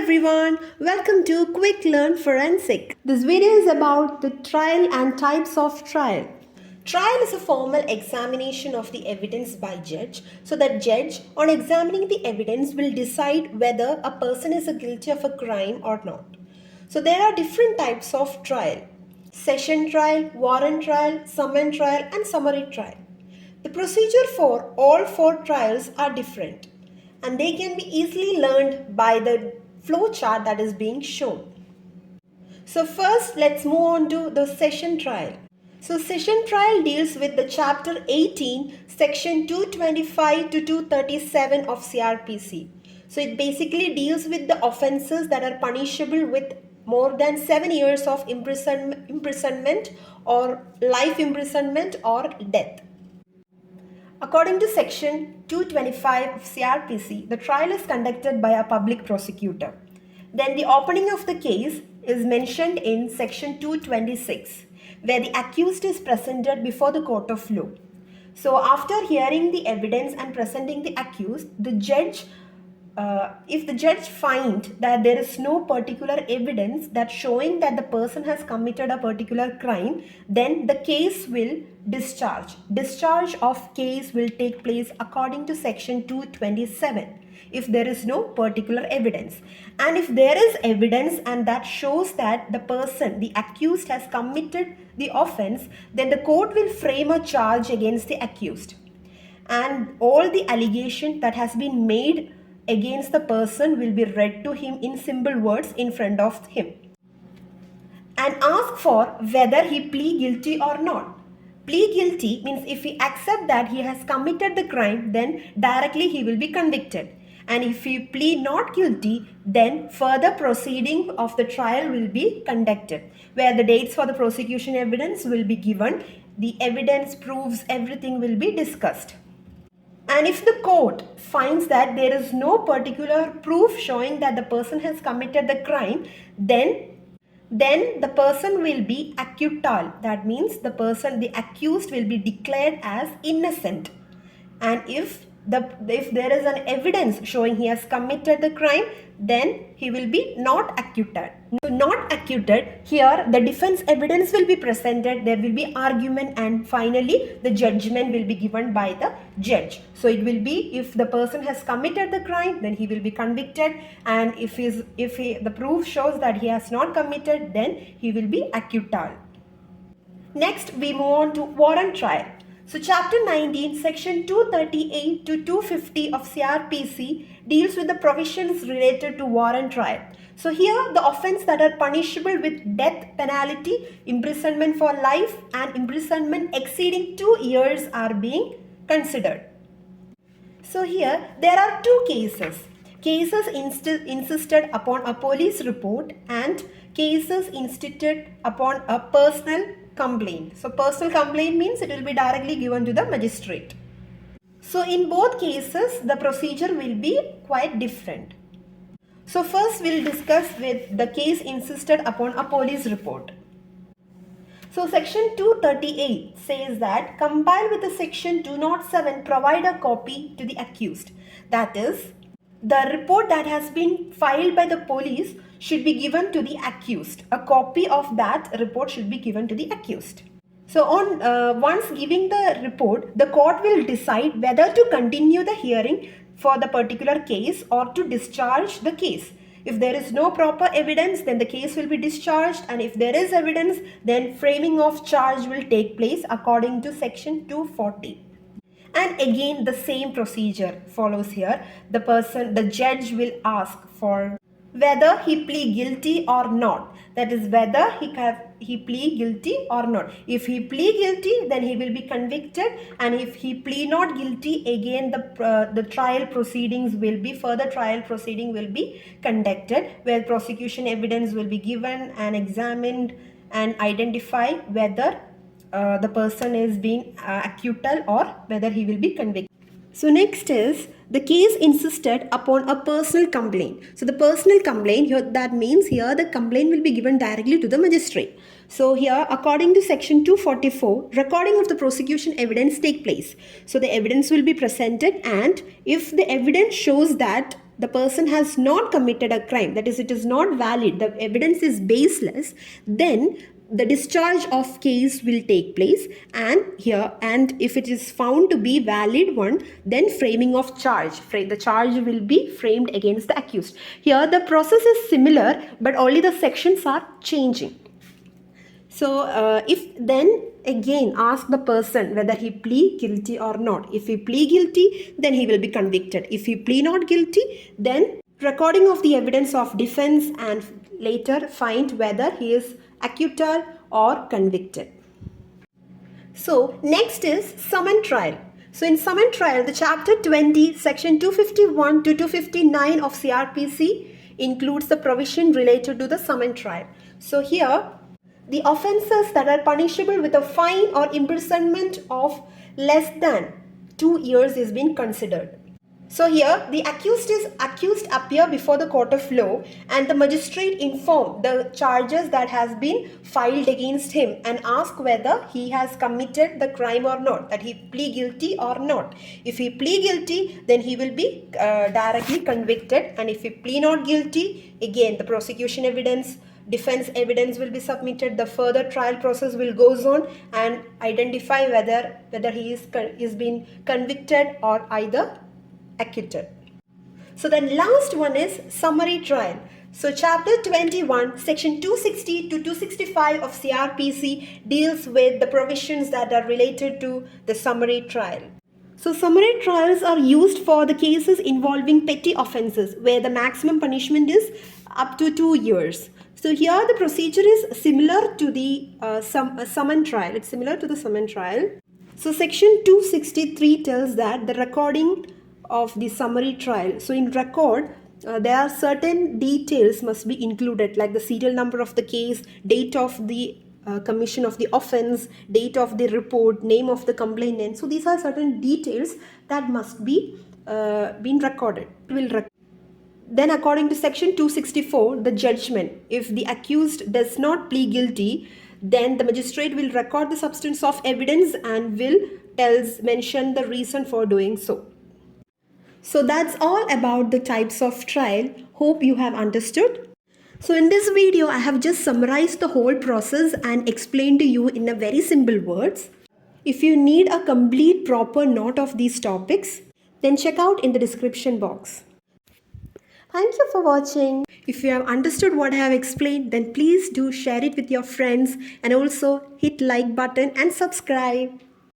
everyone, welcome to Quick Learn Forensic. This video is about the trial and types of trial. Trial is a formal examination of the evidence by judge. So that judge on examining the evidence will decide whether a person is guilty of a crime or not. So there are different types of trial. Session trial, warrant trial, summon trial and summary trial. The procedure for all four trials are different and they can be easily learned by the flow chart that is being shown. So first let's move on to the session trial. So session trial deals with the chapter 18 section 225 to 237 of CrPC. So it basically deals with the offences that are punishable with more than 7 years of imprisonment or life imprisonment or death. According to section 225 of CrPC, the trial is conducted by a public prosecutor. Then the opening of the case is mentioned in section 226, where the accused is presented before the court of law. So after hearing the evidence and presenting the accused, the judge if the judge finds that there is no particular evidence that showing that the person has committed a particular crime, then the case will discharge. Discharge of case will take place according to section 227 if there is no particular evidence. And if there is evidence and that shows that the person, the accused, has committed the offense, then the court will frame a charge against the accused. And all the allegation that has been made against the person will be read to him in simple words in front of him and ask for whether he plead guilty or not. Plead guilty means if he accepts that he has committed the crime, then directly he will be convicted. And if he plead not guilty, then further proceeding of the trial will be conducted, where the dates for the prosecution evidence will be given, the evidence proves, everything will be discussed. And if the court finds that there is no particular proof showing that the person has committed the crime, then the person will be acquittal. That means the accused will be declared as innocent. And if there is an evidence showing he has committed the crime, then he will be not acquitted. So not acquitted, here the defense evidence will be presented, there will be argument, and finally the judgment will be given by the judge. So it will be, if the person has committed the crime, then he will be convicted, and if the proof shows that he has not committed, then he will be acquittal. Next we move on to warrant trial. So chapter 19 section 238 to 250 of CrPC deals with the provisions related to warrant trial. So here the offence that are punishable with death penalty, imprisonment for life and imprisonment exceeding 2 years are being considered. So here there are two cases. Cases insisted upon a police report and cases instituted upon a personal complaint. So personal complaint means it will be directly given to the magistrate. So in both cases the procedure will be quite different. So first we'll discuss with the case insisted upon a police report. So section 238 says that compile with the section 207 provide a copy to the accused. That is, the report that has been filed by the police should be given to the accused. A copy of that report should be given to the accused. So once giving the report, the court will decide whether to continue the hearing for the particular case or to discharge the case. If there is no proper evidence, then the case will be discharged, and if there is evidence, then framing of charge will take place according to section 240. And again the same procedure follows here. The judge will ask for whether he plead guilty or not. That is, whether he plead guilty or not. If he plead guilty, then he will be convicted, and if he plead not guilty, again the trial proceedings will be, further trial proceeding will be conducted, where prosecution evidence will be given and examined and identify whether the person is being acquittal or whether he will be convicted. So next is the case insisted upon a personal complaint. So the personal complaint here, that means here the complaint will be given directly to the magistrate. So here according to section 244, recording of the prosecution evidence take place. So the evidence will be presented, and if the evidence shows that the person has not committed a crime, that is, it is not valid, the evidence is baseless, then the discharge of case will take place, and if it is found to be valid one, then framing of charge, the charge will be framed against the accused. Here the process is similar, but only the sections are changing. So if then again ask the person whether he plead guilty or not. If he plead guilty, then he will be convicted. If he plead not guilty, then recording of the evidence of defense and later find whether he is acquitted or convicted. So next is summon trial. So in summon trial, the chapter 20, section 251 to 259 of CrPC includes the provision related to the summon trial. So here, the offences that are punishable with a fine or imprisonment of less than 2 years is being considered. So here the accused appear before the court of law, and the magistrate inform the charges that has been filed against him and ask whether he has committed the crime or not, that he plead guilty or not. If he plead guilty, then he will be directly convicted, and if he plead not guilty, again the prosecution evidence, defense evidence will be submitted. The further trial process will goes on and identify whether he is been convicted or either acquitted. So then last one is summary trial. So chapter 21, section 260 to 265 of CrPC deals with the provisions that are related to the summary trial. So summary trials are used for the cases involving petty offences where the maximum punishment is up to 2 years. So here the procedure is similar to the summon trial. It's similar to the summon trial. So section 263 tells that the recording of the summary trial. So in record, there are certain details must be included, like the serial number of the case, date of the commission of the offense, date of the report, name of the complainant. So these are certain details that must be been recorded. Then according to section 264, the judgment. If the accused does not plead guilty, then the magistrate will record the substance of evidence and will mention the reason for doing so. So that's all about the types of trial. Hope you have understood. So in this video, I have just summarized the whole process and explained to you in a very simple words. If you need a complete proper note of these topics, then check out in the description box. Thank you for watching. If you have understood what I have explained, then please do share it with your friends and also hit like button and subscribe.